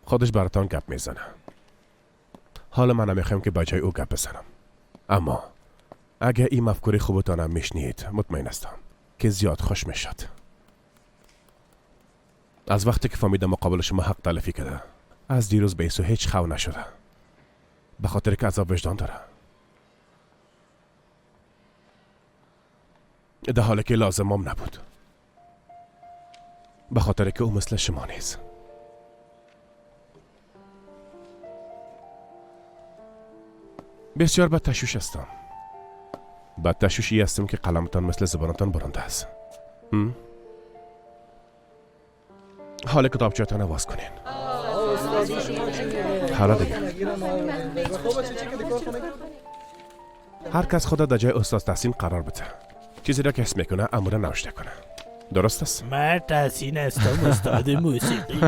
خودش براتان گپ میزنه. حالا من نمیخوایم که بجای او گپ بزنم. اما اگه این مفکوری خوبتانم میشنید مطمئن هستم که زیاد خوش میشد. از وقتی که فهمیدم مقابل شما حق تلفی کرده، از دیروز به ایسو هیچ خو نشده، به خاطر که عذاب وجدان داره، در حالی که لازمم نبود، به خاطر که او مثل شما نیست. بسیار بد تشویش هستم. بد تشویشی هستم که قلمتان مثل زبانتان برنده است. حال کتابچه‌تان عوض کنین. حالا دیگه هر کس خود در جای استاد تحسین قرار بده. چیزی را که حس میکنه امور نوشته کنه. درست است؟ من تحسین هستم، استاد موسیقی.